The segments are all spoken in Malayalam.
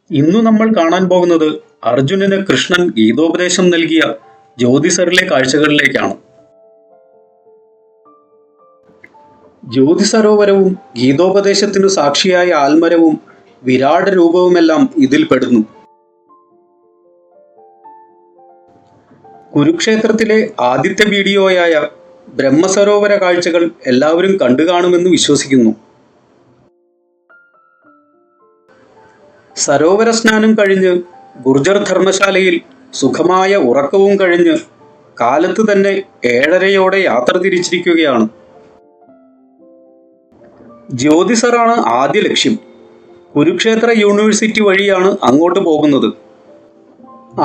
ഇന്നു നമ്മൾ കാണാൻ പോകുന്നത് അർജുനന് കൃഷ്ണൻ ഗീതോപദേശം നൽകിയ ജ്യോതിസറിലെ കാഴ്ചകളിലേക്കാണ്. ജ്യോതിസരോവരവും ഗീതോപദേശത്തിനു സാക്ഷിയായ ആൽമരവും വിരാട രൂപവുമെല്ലാം ഇതിൽ പെടുന്നു. കുരുക്ഷേത്രത്തിലെ ആദ്യത്തെ വീഡിയോയായ ബ്രഹ്മസരോവര കാഴ്ചകൾ എല്ലാവരും കണ്ടു കാണുമെന്ന് വിശ്വസിക്കുന്നു. സരോവര സ്നാനം കഴിഞ്ഞ് ഗുർജർ ധർമ്മശാലയിൽ സുഖമായ ഉറക്കവും കഴിഞ്ഞ് കാലത്ത് തന്നെ 7:30 യാത്ര തിരിച്ചിരിക്കുകയാണ്. ജ്യോതിസറാണ് ആദ്യ ലക്ഷ്യം. കുരുക്ഷേത്ര യൂണിവേഴ്സിറ്റി വഴിയാണ് അങ്ങോട്ട് പോകുന്നത്.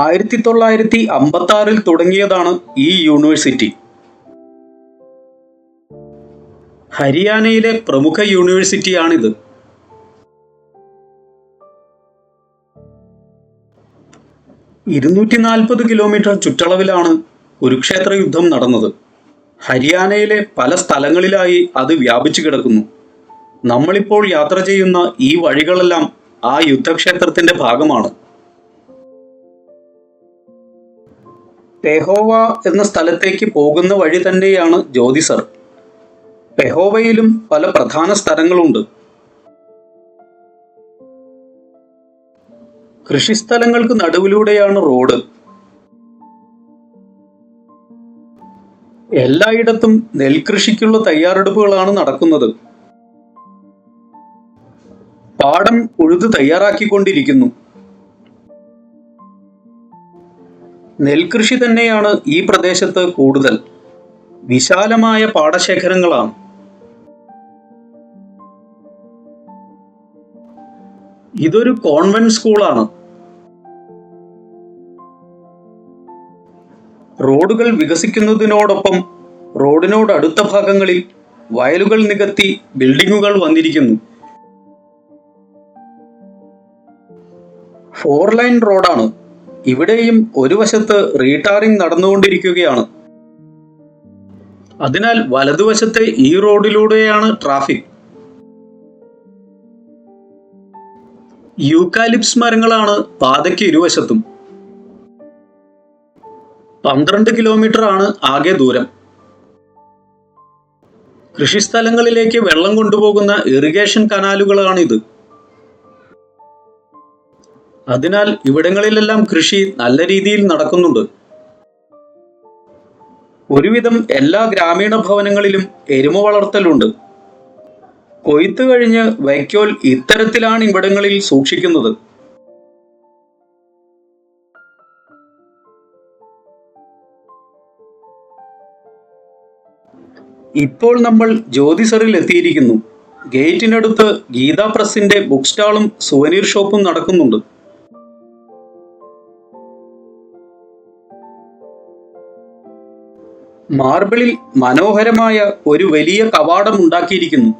1956 തുടങ്ങിയതാണ് ഈ യൂണിവേഴ്സിറ്റി. ഹരിയാനയിലെ പ്രമുഖ യൂണിവേഴ്സിറ്റിയാണിത്. 240 കിലോമീറ്റർ ചുറ്റളവിലാണ് കുരുക്ഷേത്ര യുദ്ധം നടന്നത്. ഹരിയാനയിലെ പല സ്ഥലങ്ങളിലായി അത് വ്യാപിച്ചു കിടക്കുന്നു. നമ്മളിപ്പോൾ യാത്ര ചെയ്യുന്ന ഈ വഴികളെല്ലാം ആ യുദ്ധക്ഷേത്രത്തിന്റെ ഭാഗമാണ്. പെഹോവ എന്ന സ്ഥലത്തേക്ക് പോകുന്ന വഴി തന്നെയാണ് ജ്യോതിസർ. പെഹോവയിലും പല പ്രധാന സ്ഥലങ്ങളുണ്ട്. കൃഷിസ്ഥലങ്ങൾക്ക് നടുവിലൂടെയാണ് റോഡ്. എല്ലായിടത്തും നെൽകൃഷിക്കുള്ള തയ്യാറെടുപ്പുകളാണ് നടക്കുന്നത്. പാടം ഉഴുത് തയ്യാറാക്കിക്കൊണ്ടിരിക്കുന്നു. നെൽകൃഷി തന്നെയാണ് ഈ പ്രദേശത്ത് കൂടുതൽ. വിശാലമായ പാടശേഖരങ്ങളാണ്. ഇതൊരു കോൺവെന്റ് സ്കൂളാണ്. റോഡുകൾ വികസിക്കുന്നതിനോടൊപ്പം റോഡിനോട് അടുത്ത ഭാഗങ്ങളിൽ വയലുകൾ നികത്തി ബിൽഡിങ്ങുകൾ വന്നിരിക്കുന്നു. 4 ലൈൻ റോഡാണ്. ഇവിടെയും ഒരു വശത്ത് റീടാറിംഗ് നടന്നുകൊണ്ടിരിക്കുകയാണ്. അതിനാൽ വലതുവശത്തെ ഈ റോഡിലൂടെയാണ് ട്രാഫിക്. യൂക്കാലിപ്സ് മരങ്ങളാണ് പാതയ്ക്ക് ഇരുവശത്തും. 12 കിലോമീറ്റർ ആണ് ആകെ ദൂരം. കൃഷിസ്ഥലങ്ങളിലേക്ക് വെള്ളം കൊണ്ടുപോകുന്ന ഇറിഗേഷൻ കനാലുകളാണിത്. അതിനാൽ ഇവിടങ്ങളിലെല്ലാം കൃഷി നല്ല രീതിയിൽ നടക്കുന്നുണ്ട്. ഒരുവിധം എല്ലാ ഗ്രാമീണ ഭവനങ്ങളിലും എരുമ വളർത്തലുണ്ട്. കൊയ്ത്ത് കഴിഞ്ഞ് വൈക്കോൽ ഇത്തരത്തിലാണ് ഇവിടങ്ങളിൽ സൂക്ഷിക്കുന്നത്. ഇപ്പോൾ നമ്മൾ ജ്യോതിസറിൽ എത്തിയിരിക്കുന്നു. ഗേറ്റിനടുത്ത് ഗീതാ പ്രസിന്റെ ബുക്ക് സ്റ്റാളും സുവനീർ ഷോപ്പും നടക്കുന്നുണ്ട്. മാർബിളിൽ മനോഹരമായ ഒരു വലിയ കവാടം ഉണ്ടാക്കിയിരിക്കുന്നു.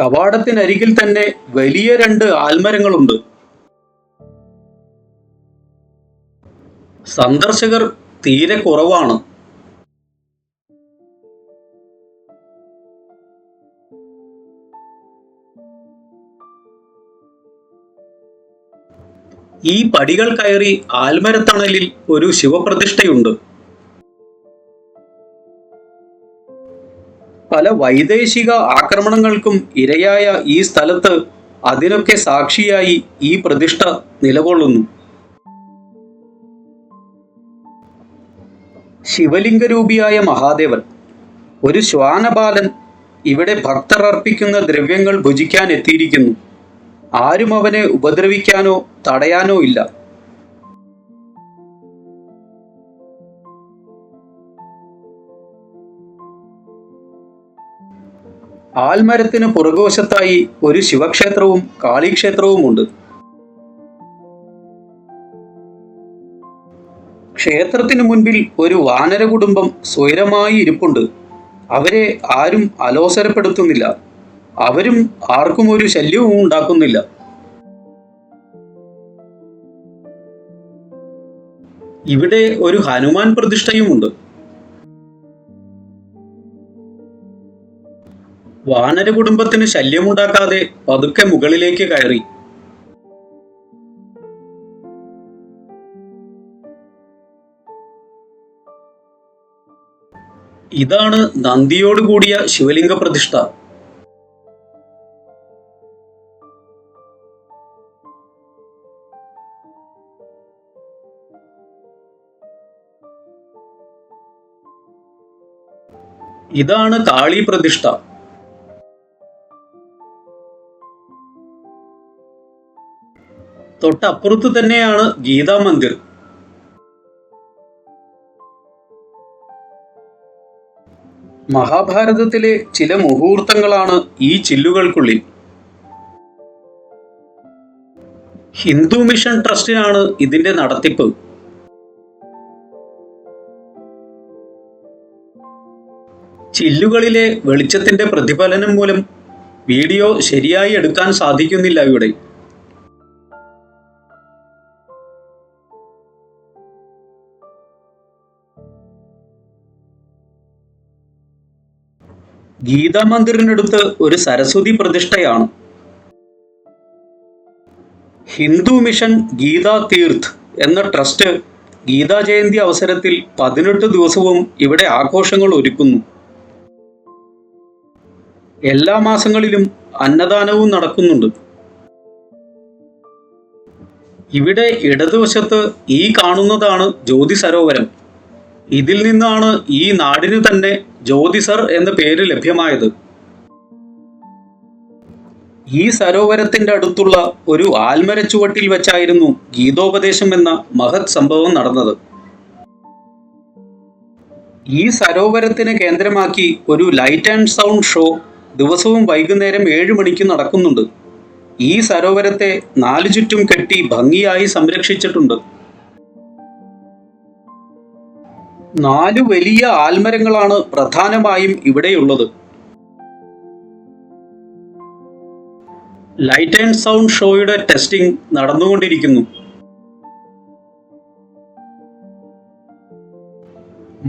കവാടത്തിനരികിൽ തന്നെ വലിയ 2 ആൽമരങ്ങളുണ്ട്. സന്ദർശകർ തീരെ കുറവാണ്. ഈ പടികൾ കയറി ആൽമരത്തണലിൽ ഒരു ശിവപ്രതിഷ്ഠയുണ്ട്. പല വൈദേശിക ആക്രമണങ്ങൾക്കും ഇരയായ ഈ സ്ഥലത്ത് അതിനൊക്കെ സാക്ഷിയായി ഈ പ്രതിഷ്ഠ നിലകൊള്ളുന്നു. ശിവലിംഗരൂപിയായ മഹാദേവൻ, ഒരു ശ്വാനബാലൻ ഇവിടെ ഭക്തർ അർപ്പിക്കുന്ന ദ്രവ്യങ്ങൾ ഭുജിക്കാൻ എത്തിയിരിക്കുന്നു. ആരും അവനെ ഉപദ്രവിക്കാനോ തടയാനോ ഇല്ല. ആൽമരത്തിന് പുറകുവശത്തായി ഒരു ശിവക്ഷേത്രവും കാളിക്ഷേത്രവുമുണ്ട്. ക്ഷേത്രത്തിനു മുൻപിൽ ഒരു വാനര കുടുംബം സ്വൈരമായി ഇരിപ്പുണ്ട്. അവരെ ആരും അലോസരപ്പെടുത്തുന്നില്ല. അവരും ആർക്കും ഒരു ശല്യവും ഉണ്ടാക്കുന്നില്ല. ഇവിടെ ഒരു ഹനുമാൻ പ്രതിഷ്ഠയുമുണ്ട്. വാനര കുടുംബത്തിന് ശല്യമുണ്ടാക്കാതെ പതുക്കെ മുകളിലേക്ക് കയറി. ഇതാണ് നന്ദിയോടുകൂടിയ ശിവലിംഗ പ്രതിഷ്ഠ. ഇതാണ് കാളി പ്രതിഷ്ഠ. തൊട്ടപ്പുറത്ത് തന്നെയാണ് ഗീതാ മന്ദിർ. മഹാഭാരതത്തിലെ ചില മുഹൂർത്തങ്ങളാണ് ഈ ചില്ലുകൾക്കുള്ളിൽ. ഹിന്ദു മിഷൻ ട്രസ്റ്റിനാണ് ഇതിന്റെ നടത്തിപ്പ്. ചില്ലുകളിലെ വെളിച്ചത്തിന്റെ പ്രതിഫലനം മൂലം വീഡിയോ ശരിയായി എടുക്കാൻ സാധിക്കുന്നില്ല ഇവിടെ. ഗീതാ മന്ദിറിനടുത്ത് ഒരു സരസ്വതി പ്രതിഷ്ഠയാണ്. ഹിന്ദു മിഷൻ ഗീതാ തീർത്ത് എന്ന ട്രസ്റ്റ് ഗീതാ ജയന്തി അവസരത്തിൽ 18 ദിവസവും ഇവിടെ ആഘോഷങ്ങൾ ഒരുക്കുന്നു. എല്ലാ മാസങ്ങളിലും അന്നദാനവും നടക്കുന്നുണ്ട്. ഇവിടെ ഇടതുവശത്ത് ഈ കാണുന്നതാണ് ജ്യോതി സരോവരം. ഇതിൽ നിന്നാണ് ഈ നാടിന് തന്നെ ജ്യോതിസർ എന്ന പേര് ലഭ്യമായത്. ഈ സരോവരത്തിന്റെ അടുത്തുള്ള ഒരു ആൽമരച്ചുവട്ടിൽ വെച്ചായിരുന്നു ഗീതോപദേശം എന്ന മഹത് സംഭവം നടന്നത്. ഈ സരോവരത്തിനെ കേന്ദ്രമാക്കി ഒരു ലൈറ്റ് ആൻഡ് സൗണ്ട് ഷോ ദിവസവും വൈകുന്നേരം 7 മണിക്ക് നടക്കുന്നുണ്ട്. ഈ സരോവരത്തെ 4 ചുറ്റും കെട്ടി ഭംഗിയായി സംരക്ഷിച്ചിട്ടുണ്ട്. 4 വലിയ ആൽമരങ്ങളാണ് പ്രധാനമായും ഇവിടെയുള്ളത്. ലൈറ്റ് ആൻഡ് സൗണ്ട് ഷോയുടെ ടെസ്റ്റിംഗ് നടന്നുകൊണ്ടിരിക്കുന്നു.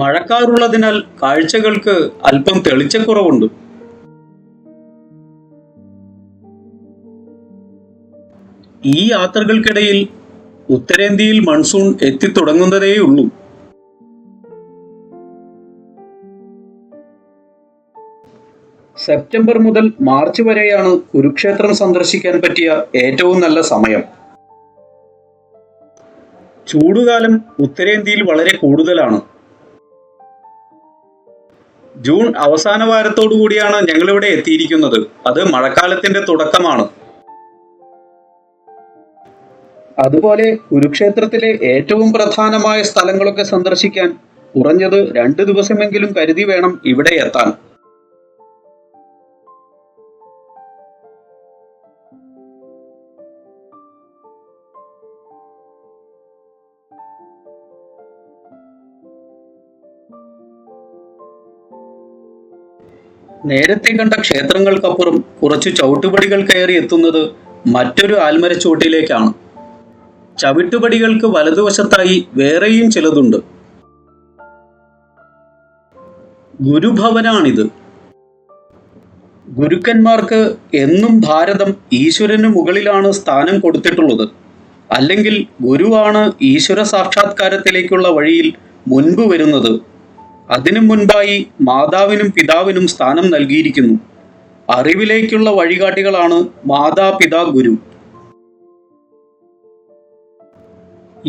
മഴക്കാറുള്ളതിനാൽ കാഴ്ചകൾക്ക് അല്പം തെളിച്ചക്കുറവുണ്ട്. ഈ യാത്രകൾക്കിടയിൽ ഉത്തരേന്ത്യയിൽ മൺസൂൺ എത്തിത്തുടങ്ങുന്നതേയുള്ളൂ. സെപ്റ്റംബർ മുതൽ മാർച്ച് വരെയാണ് കുരുക്ഷേത്രം സന്ദർശിക്കാൻ പറ്റിയ ഏറ്റവും നല്ല സമയം. ചൂടുകാലം ഉത്തരേന്ത്യയിൽ വളരെ കൂടുതലാണ്. ജൂൺ അവസാന വാരത്തോടു കൂടിയാണ് ഞങ്ങളിവിടെ എത്തിയിരിക്കുന്നത്. അത് മഴക്കാലത്തിന്റെ തുടക്കമാണ്. അതുപോലെ കുരുക്ഷേത്രത്തിലെ ഏറ്റവും പ്രധാനമായ സ്ഥലങ്ങളൊക്കെ സന്ദർശിക്കാൻ കുറഞ്ഞത് 2 ദിവസമെങ്കിലും കരുതി വേണം ഇവിടെ എത്താൻ. നേരത്തെ കണ്ട ക്ഷേത്രങ്ങൾക്കപ്പുറം കുറച്ചു ചവിട്ടുപടികൾ കയറി എത്തുന്നത് മറ്റൊരു ആൽമരച്ചുവട്ടിലേക്കാണ്. ചവിട്ടുപടികൾക്ക് വലതുവശത്തായി വേറെയും ചിലതുണ്ട്. ഗുരുഭവനാണിത്. ഗുരുക്കന്മാർക്ക് എന്നും ഭാരതം ഈശ്വരന് മുകളിലാണ് സ്ഥാനം കൊടുത്തിട്ടുള്ളത്. അല്ലെങ്കിൽ ഗുരുവാണ് ഈശ്വര സാക്ഷാത്കാരത്തിലേക്കുള്ള വഴിയിൽ മുൻപ് വരുന്നത്. അതിനു മുൻപായി മാതാവിനും പിതാവിനും സ്ഥാനം നൽകിയിരിക്കുന്നു. അറിവിലേക്കുള്ള വഴികാട്ടികളാണ് മാതാപിതാ ഗുരു.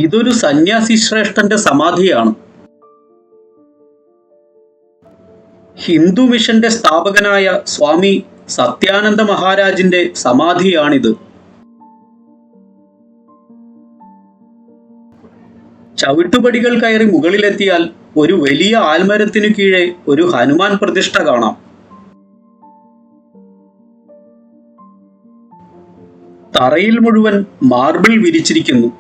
ഇതൊരു സന്യാസി ശ്രേഷ്ഠന്റെ സമാധിയാണ്. ഹിന്ദു മിഷന്റെ സ്ഥാപകനായ സ്വാമി സത്യാനന്ദ മഹാരാജിന്റെ സമാധിയാണിത്. ചവിട്ടുപടികൾ കയറി മുകളിലെത്തിയാൽ ഒരു വലിയ ആൽമരത്തിനു കീഴെ ഒരു ഹനുമാൻ പ്രതിഷ്ഠ കാണാം. തറയിൽ മുഴുവൻ മാർബിൾ വിരിച്ചിരിക്കുന്നു.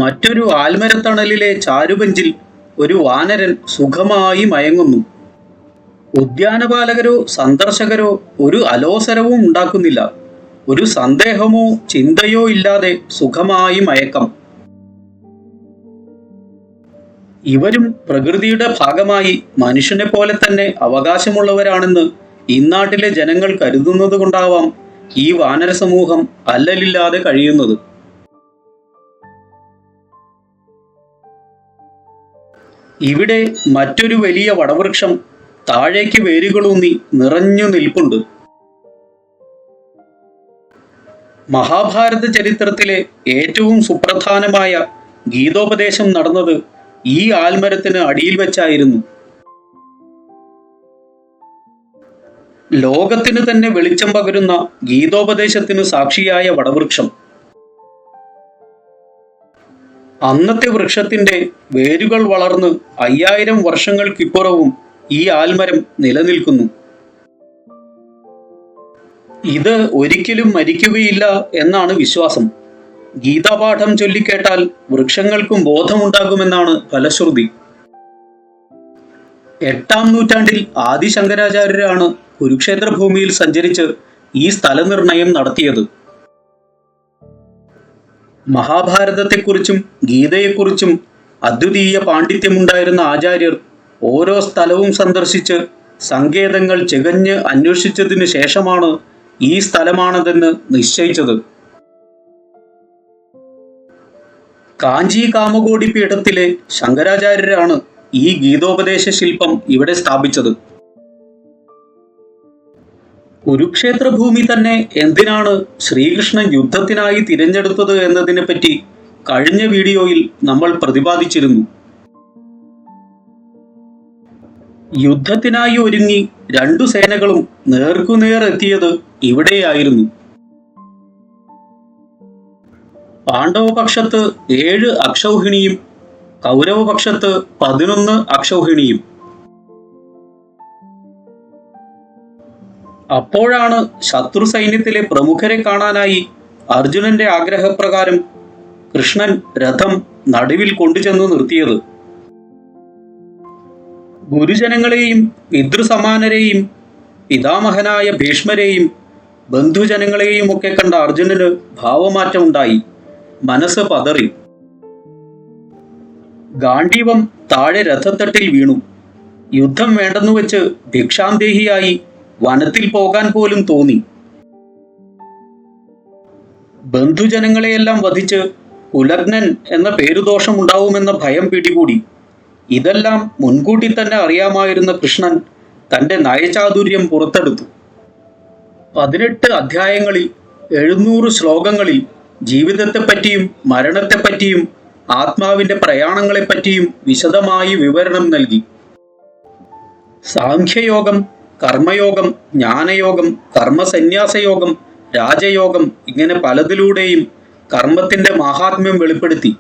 മറ്റൊരു ആൽമരത്തണലിലെ ചാരുബെഞ്ചിൽ ഒരു വാനരൻ സുഖമായി മയങ്ങുന്നു. ഉദ്യാനപാലകരോ സന്ദർശകരോ ഒരു അലോസരവും ഉണ്ടാക്കുന്നില്ല. ഒരു സന്ദേഹമോ ചിന്തയോ ഇല്ലാതെ സുഖമായി മയക്കം. ഇവരും പ്രകൃതിയുടെ ഭാഗമായി മനുഷ്യനെ പോലെ തന്നെ അവകാശമുള്ളവരാണെന്ന് ഇന്നാട്ടിലെ ജനങ്ങൾ കരുതുന്നത് കൊണ്ടാവാം ഈ വാനര സമൂഹം അല്ലലില്ലാതെ കഴിയുന്നത്. ഇവിടെ മറ്റൊരു വലിയ വടവൃക്ഷം താഴേക്ക് വേരുകളൂന്നി നിറഞ്ഞു നിൽപ്പുണ്ട്. മഹാഭാരത ചരിത്രത്തിലെ ഏറ്റവും സുപ്രധാനമായ ഗീതോപദേശം നടന്നത് ഈ ആൽമരത്തിന് അടിയിൽ വെച്ചായിരുന്നു. ലോകത്തിന് തന്നെ വെളിച്ചം പകരുന്ന ഗീതോപദേശത്തിനു സാക്ഷിയായ വടവൃക്ഷം. അന്നത്തെ വൃക്ഷത്തിന്റെ വേരുകൾ വളർന്ന് 5000 വർഷങ്ങൾക്കിപ്പുറവും ഈ ആൽമരം നിലനിൽക്കുന്നു. ഇത് ഒരിക്കലും മരിക്കുകയില്ല എന്നാണ് വിശ്വാസം. ഗീതാപാഠം ചൊല്ലിക്കേട്ടാൽ വൃക്ഷങ്ങൾക്കും ബോധമുണ്ടാകുമെന്നാണ് ഫലശ്രുതി. 8ാം നൂറ്റാണ്ടിൽ ആദിശങ്കരാചാര്യരാണ് കുരുക്ഷേത്ര ഭൂമിയിൽ സഞ്ചരിച്ച് ഈ സ്ഥലനിർണയം നടത്തിയത്. മഹാഭാരതത്തെക്കുറിച്ചും ഗീതയെക്കുറിച്ചും അദ്വിതീയ പാണ്ഡിത്യമുണ്ടായിരുന്ന ആചാര്യർ ഓരോ സ്ഥലവും സന്ദർശിച്ച് സങ്കേതങ്ങൾ ചികഞ്ഞ് അന്വേഷിച്ചതിനു ശേഷമാണ് ഈ സ്ഥലമാണതെന്ന് നിശ്ചയിച്ചത്. കാഞ്ചി കാമകോടി പീഠത്തിലെ ശങ്കരാചാര്യരാണ് ഈ ഗീതോപദേശ ശില്പം ഇവിടെ സ്ഥാപിച്ചത്. കുരുക്ഷേത്ര ഭൂമി തന്നെ എന്തിനാണ് ശ്രീകൃഷ്ണൻ യുദ്ധത്തിനായി തിരഞ്ഞെടുത്തത് എന്നതിനെപ്പറ്റി കഴിഞ്ഞ വീഡിയോയിൽ നമ്മൾ പ്രതിപാദിച്ചിരുന്നു. യുദ്ധത്തിനായി ഒരുങ്ങി 2 സേനകളും നേർക്കുനേർ എത്തിയത് ഇവിടെയായിരുന്നു. പാണ്ഡവപക്ഷത്ത് 7 അക്ഷൗഹിണിയും കൗരവപക്ഷത്ത് 11 അക്ഷൗഹിണിയും. അപ്പോഴാണ് ശത്രു സൈന്യത്തിലെ പ്രമുഖരെ കാണാനായി അർജുനന്റെ ആഗ്രഹപ്രകാരം കൃഷ്ണൻ രഥം നടുവിൽ കൊണ്ടുചെന്ന് നിർത്തിയത്. ഗുരുജനങ്ങളെയും പിതൃസമാനരെയും പിതാമഹനായ ഭീഷ്മരെയും ബന്ധുജനങ്ങളെയും ഒക്കെ കണ്ട അർജുനന് ഭാവമാറ്റമുണ്ടായി. മനസ്സ് പതറി. ഗാണ്ഡീവം താഴെ രഥത്തട്ടിൽ വീണു. യുദ്ധം വേണ്ടെന്നു വെച്ച് ഭിക്ഷാന്തേഹിയായി വനത്തിൽ പോകാൻ പോലും തോന്നി. ബന്ധുജനങ്ങളെയെല്ലാം വധിച്ച് കുലഗ്നൻ എന്ന പേരുദോഷം ഉണ്ടാവുമെന്ന ഭയം പിടികൂടി. ഇതെല്ലാം മുൻകൂട്ടി തന്നെ അറിയാമായിരുന്ന കൃഷ്ണൻ തൻ്റെ നയചാതുര്യം പുറത്തെടുത്തു. 18 അധ്യായങ്ങളിൽ 700 ശ്ലോകങ്ങളിൽ ജീവിതത്തെപ്പറ്റിയും മരണത്തെപ്പറ്റിയും ആത്മാവിൻ്റെ പ്രയാണങ്ങളെപ്പറ്റിയും വിശദമായി വിവരണം നൽകി. സാഖ്യയോഗം, കർമ്മയോഗം, ജ്ഞാനയോഗം, കർമ്മസന്യാസയോഗം, രാജയോഗം ഇങ്ങനെ പലതിലൂടെയും കർമ്മത്തിൻ്റെ മാഹാത്മ്യം വെളിപ്പെടുത്തി.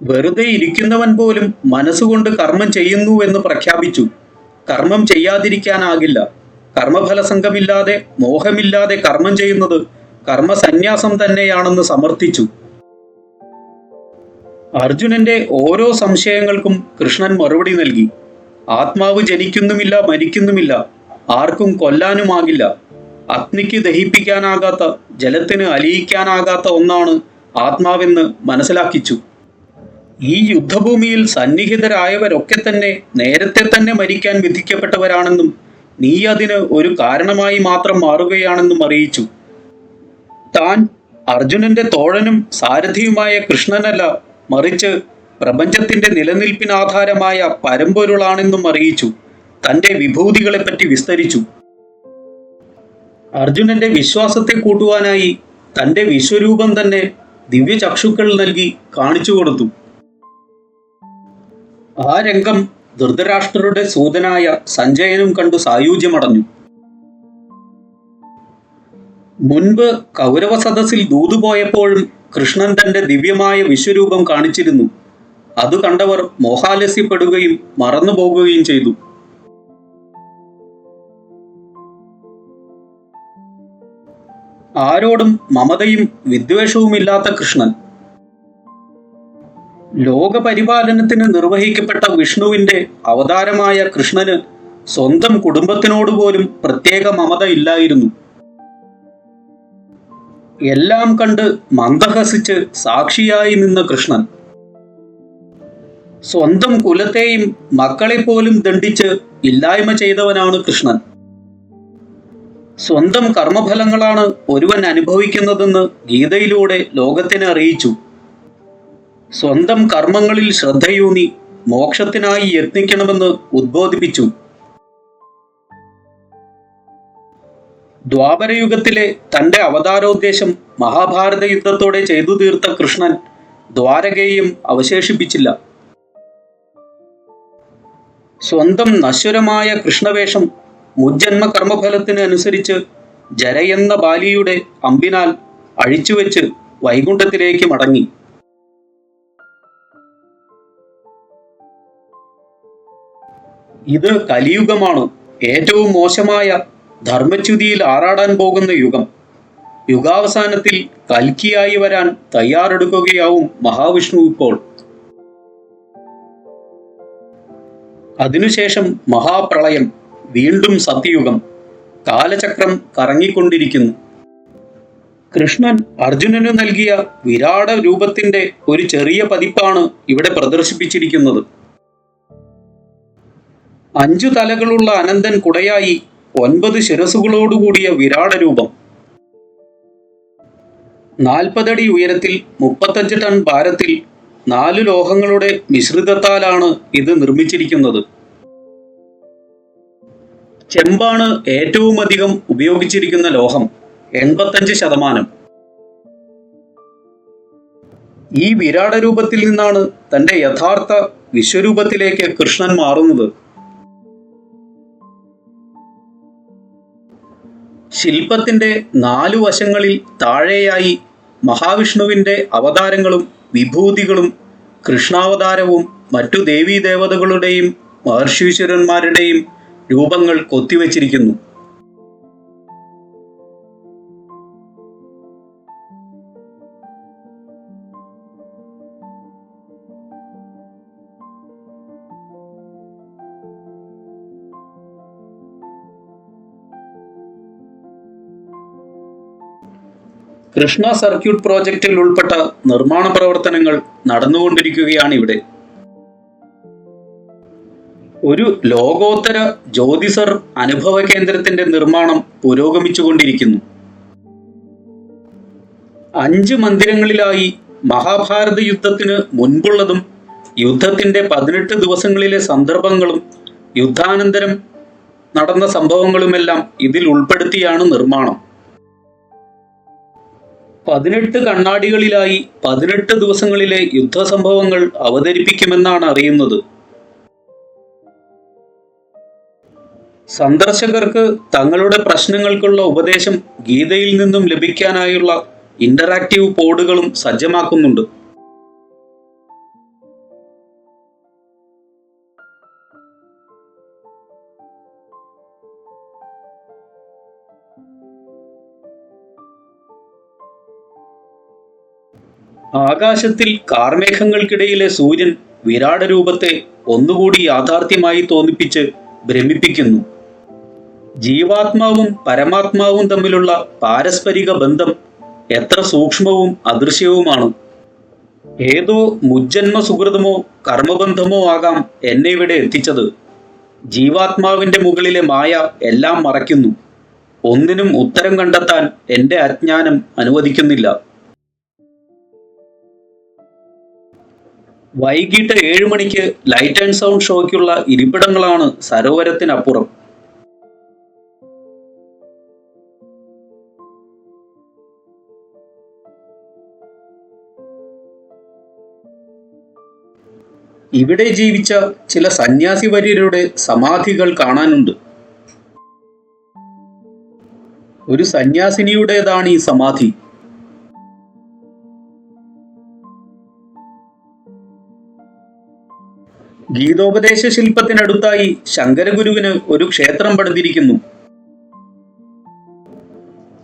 വെറുതെ ഇരിക്കുന്നവൻ പോലും മനസ്സുകൊണ്ട് കർമ്മം ചെയ്യുന്നു എന്ന് പ്രഖ്യാപിച്ചു. കർമ്മം ചെയ്യാതിരിക്കാനാകില്ല. കർമ്മഫലസംഗമില്ലാതെ മോഹമില്ലാതെ കർമ്മം ചെയ്യുന്നത് കർമ്മസന്യാസം തന്നെയാണെന്ന് സമർത്ഥിച്ചു. അർജുനന്റെ ഓരോ സംശയങ്ങൾക്കും കൃഷ്ണൻ മറുപടി നൽകി. ആത്മാവ് ജനിക്കുന്നുമില്ല, മരിക്കുന്നുമില്ല, ആർക്കും കൊല്ലാനുമാകില്ല. അഗ്നിക്ക് ദഹിപ്പിക്കാനാകാത്ത, ജലത്തിന് അലിയിക്കാനാകാത്ത ഒന്നാണ് ആത്മാവെന്ന് മനസ്സിലാക്കിച്ചു. ഈ യുദ്ധഭൂമിയിൽ സന്നിഹിതരായവരൊക്കെ തന്നെ നേരത്തെ തന്നെ മരിക്കാൻ വിധിക്കപ്പെട്ടവരാണെന്നും നീ അതിന് ഒരു കാരണമായി മാത്രം മാറുകയാണെന്നും അറിയിച്ചു. താൻ അർജുനന്റെ തോഴനും സാരഥിയുമായ കൃഷ്ണനല്ല, മറിച്ച് പ്രപഞ്ചത്തിന്റെ നിലനിൽപ്പിനാധാരമായ പരമ്പൊരുളാണെന്നും അറിയിച്ചു. തൻ്റെ വിഭൂതികളെപ്പറ്റി വിസ്തരിച്ചു. അർജുനന്റെ വിശ്വാസത്തെ കൂട്ടുവാനായി തൻ്റെ വിശ്വരൂപം തന്നെ ദിവ്യചക്ഷുക്കൾ നൽകി കാണിച്ചു കൊടുത്തു. ആ രംഗം ധൃതരാഷ്ട്രരുടെ സൂതനായ സഞ്ജയനും കണ്ടു സായൂജ്യമടഞ്ഞു. മുൻപ് കൗരവ സദസ്സിൽ ദൂതുപോയപ്പോഴും കൃഷ്ണൻ തൻ്റെ ദിവ്യമായ വിശ്വരൂപം കാണിച്ചിരുന്നു. അത് കണ്ടവർ മോഹാലസ്യപ്പെടുകയും മറന്നുപോകുകയും ചെയ്തു. ആരോടും മമതയും വിദ്വേഷവുമില്ലാത്ത കൃഷ്ണൻ. ലോകപരിപാലനത്തിന് നിർവഹിക്കപ്പെട്ട വിഷ്ണുവിന്റെ അവതാരമായ കൃഷ്ണന് സ്വന്തം കുടുംബത്തിനോട് പോലും പ്രത്യേക മമത ഇല്ലായിരുന്നു. എല്ലാം കണ്ട് മന്ദഹസിച്ച് സാക്ഷിയായി നിന്ന കൃഷ്ണൻ സ്വന്തം കുലത്തെയും മക്കളെപ്പോലും ദണ്ഡിച്ച് ഇല്ലായ്മ ചെയ്തവനാണ് കൃഷ്ണൻ. സ്വന്തം കർമ്മഫലങ്ങളാണ് ഒരുവൻ അനുഭവിക്കുന്നതെന്ന് ഗീതയിലൂടെ ലോകത്തിനെ അറിയിച്ചു. സ്വന്തം കർമ്മങ്ങളിൽ ശ്രദ്ധയൂന്നി മോക്ഷത്തിനായി യത്നിക്കണമെന്ന് ഉദ്ബോധിപ്പിച്ചു. ദ്വാപരയുഗത്തിലെ തന്റെ അവതാരോദ്ദേശം മഹാഭാരത യുദ്ധത്തോടെ ചെയ്തു തീർത്ത കൃഷ്ണൻ ദ്വാരകയെയും അവശേഷിപ്പിച്ചില്ല. സ്വന്തം നശ്വരമായ കൃഷ്ണവേഷം മുജ്ജന്മ കർമ്മഫലത്തിന് അനുസരിച്ച് ജരയെന്ന ബാലിയുടെ അമ്പിനാൽ അഴിച്ചുവെച്ച് വൈകുണ്ഠത്തിലേക്ക് മടങ്ങി. ഇത് കലിയുഗമാണ്, ഏറ്റവും മോശമായ ധർമ്മച്യുതിയിൽ ആറാടാൻ പോകുന്ന യുഗം. യുഗാവസാനത്തിൽ കൽക്കിയായി വരാൻ തയ്യാറെടുക്കുകയാവും മഹാവിഷ്ണു ഇപ്പോൾ. അതിനുശേഷം മഹാപ്രളയം, വീണ്ടും സത്യയുഗം. കാലചക്രം കറങ്ങിക്കൊണ്ടിരിക്കുന്നു. കൃഷ്ണൻ അർജുനന് നൽകിയ വിരാട രൂപത്തിന്റെ ഒരു ചെറിയ പതിപ്പാണ് ഇവിടെ പ്രദർശിപ്പിച്ചിരിക്കുന്നത്. 5 തലകളുള്ള അനന്തൻ കുടയായി 9 ശിരസുകളോടുകൂടിയ വിരാട രൂപം. 40 അടി ഉയരത്തിൽ 35 ടൺ ഭാരത്തിൽ 4 ലോഹങ്ങളുടെ മിശ്രിതത്താലാണ് ഇത് നിർമ്മിച്ചിരിക്കുന്നത്. ചെമ്പാണ് ഏറ്റവും അധികം ഉപയോഗിച്ചിരിക്കുന്ന ലോഹം, 85%. ഈ വിരാട രൂപത്തിൽ നിന്നാണ് തന്റെ യഥാർത്ഥ വിശ്വരൂപത്തിലേക്ക് കൃഷ്ണൻ മാറുന്നത്. ശില്പത്തിന്റെ 4 വശങ്ങളിൽ താഴെയായി മഹാവിഷ്ണുവിന്റെ അവതാരങ്ങളും വിഭൂതികളും കൃഷ്ണാവതാരവും മറ്റു ദേവീദേവതകളുടെയും മഹർഷീശ്വരന്മാരുടെയും രൂപങ്ങൾ കൊത്തിവച്ചിരിക്കുന്നു. കൃഷ്ണ സർക്യൂട്ട് പ്രോജക്റ്റിൽ ഉൾപ്പെട്ട നിർമ്മാണ പ്രവർത്തനങ്ങൾ നടന്നുകൊണ്ടിരിക്കുകയാണ് ഇവിടെ. ഒരു ലോകോത്തര ജ്യോതിസർ അനുഭവ കേന്ദ്രത്തിന്റെ നിർമ്മാണം പുരോഗമിച്ചുകൊണ്ടിരിക്കുന്നു. 5 മന്ദിരങ്ങളിലായി മഹാഭാരത യുദ്ധത്തിന് മുൻപുള്ളതും യുദ്ധത്തിന്റെ 18 ദിവസങ്ങളിലെ സന്ദർഭങ്ങളും യുദ്ധാനന്തരം നടന്ന സംഭവങ്ങളുമെല്ലാം ഇതിൽ ഉൾപ്പെടുത്തിയാണ് നിർമ്മാണം. 18 കണ്ണാടികളിലായി 18 ദിവസങ്ങളിലെ യുദ്ധസംഭവങ്ങൾ അവതരിപ്പിക്കുമെന്നാണ് അറിയുന്നത്. സന്ദർശകർക്ക് തങ്ങളുടെ പ്രശ്നങ്ങൾക്കുള്ള ഉപദേശം ഗീതയിൽ നിന്നും ലഭിക്കാനായുള്ള ഇന്ററാക്റ്റീവ് ബോർഡുകളും സജ്ജമാക്കുന്നുണ്ട്. ആകാശത്തിൽ കാർമേഘങ്ങൾക്കിടയിലെ സൂര്യൻ വിരാട രൂപത്തെ ഒന്നുകൂടി യാഥാർത്ഥ്യമായി തോന്നിപ്പിച്ച് ഭ്രമിപ്പിക്കുന്നു. ജീവാത്മാവും പരമാത്മാവും തമ്മിലുള്ള പാരസ്പരിക ബന്ധം എത്ര സൂക്ഷ്മവും അദൃശ്യവുമാണ്. ഏതോ മുജ്ജന്മ സുഹൃതമോ കർമ്മബന്ധമോ ആകാം എന്നെ ഇവിടെ എത്തിച്ചത്. ജീവാത്മാവിന്റെ മുകളിലെ മായ എല്ലാം മറയ്ക്കുന്നു. ഒന്നിനും ഉത്തരം കണ്ടെത്താൻ എൻ്റെ അജ്ഞാനം അനുവദിക്കുന്നില്ല. വൈകിട്ട് 7 മണിക്ക് ലൈറ്റ് ആൻഡ് സൗണ്ട് ഷോയ്ക്കുള്ള ഇരിപ്പിടങ്ങളാണ് സരോവരത്തിനപ്പുറം. ഇവിടെ ജീവിച്ച ചില സന്യാസി വര്യരുടെ സമാധികൾ കാണാനുണ്ട്. ഒരു സന്യാസിനിയുടേതാണ് ഈ സമാധി. ഗീതോപദേശ ശില്പത്തിനടുത്തായി ശങ്കരഗുരുവിന് ഒരു ക്ഷേത്രം പണിതിരിക്കുന്നു.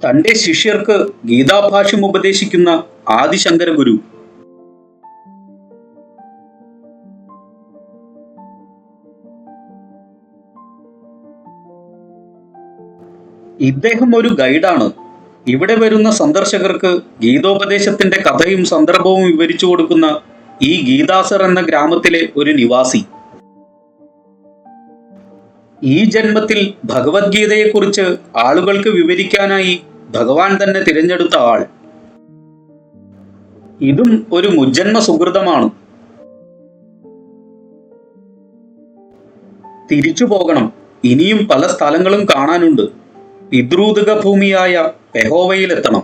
തന്റെ ശിഷ്യർക്ക് ഗീതാഭാഷ്യം ഉപദേശിക്കുന്ന ആദിശങ്കരഗുരു. ഇദ്ദേഹം ഒരു ഗൈഡാണ്. ഇവിടെ വരുന്ന സന്ദർശകർക്ക് ഗീതോപദേശത്തിന്റെ കഥയും സന്ദർഭവും വിവരിച്ചു കൊടുക്കുന്ന ഈ ഗീതാസർ എന്ന ഗ്രാമത്തിലെ ഒരു നിവാസി. ഈ ജന്മത്തിൽ ഭഗവത്ഗീതയെക്കുറിച്ച് ആളുകൾക്ക് വിവരിക്കാനായി ഭഗവാൻ തന്നെ തിരഞ്ഞെടുത്ത ആൾ. ഇതും ഒരു മുജ്ജന്മ സുഹൃതമാണ്. തിരിച്ചു പോകണം. ഇനിയും പല സ്ഥലങ്ങളും കാണാനുണ്ട്. പിതൃതക ഭൂമിയായ പെഹോവയിലെത്തണം.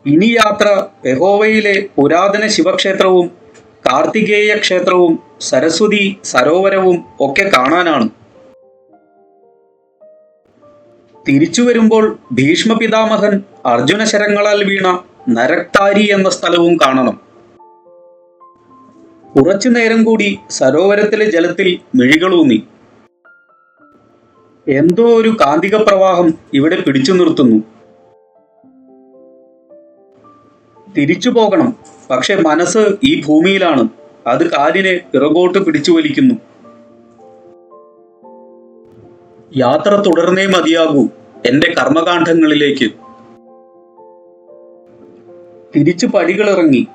ഇനി യാത്ര പെഹോവയിലെ പുരാതന ശിവക്ഷേത്രവും കാർത്തികേയ ക്ഷേത്രവും സരസ്വതി സരോവരവും ഒക്കെ കാണാനാണ്. തിരിച്ചു വരുമ്പോൾ ഭീഷ്മ പിതാമഹൻ അർജുന ശരങ്ങളാൽ വീണ നരക്താരി എന്ന സ്ഥലവും കാണണം. കുറച്ചു നേരം കൂടി സരോവരത്തിലെ ജലത്തിൽ മിഴികളൂന്നി. എന്തോ ഒരു കാന്തിക പ്രവാഹം ഇവിടെ പിടിച്ചു നിർത്തുന്നു. തിരിച്ചു പോകണം. പക്ഷെ മനസ്സ് ഈ ഭൂമിയിലാണ്. അത് കാലിനെ പിറകോട്ട് പിടിച്ചു വലിക്കുന്നു. യാത്ര തുടർന്നേ മതിയാകൂ എന്റെ കർമ്മകാണ്ഡങ്ങളിലേക്ക്. തിരിച്ചു പടികളിറങ്ങി.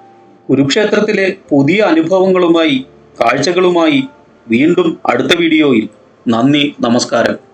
കുരുക്ഷേത്രത്തിലെ പുതിയ അനുഭവങ്ങളുമായി കാഴ്ചകളുമായി വീണ്ടും അടുത്ത വീഡിയോയിൽ. നന്ദി, നമസ്കാരം.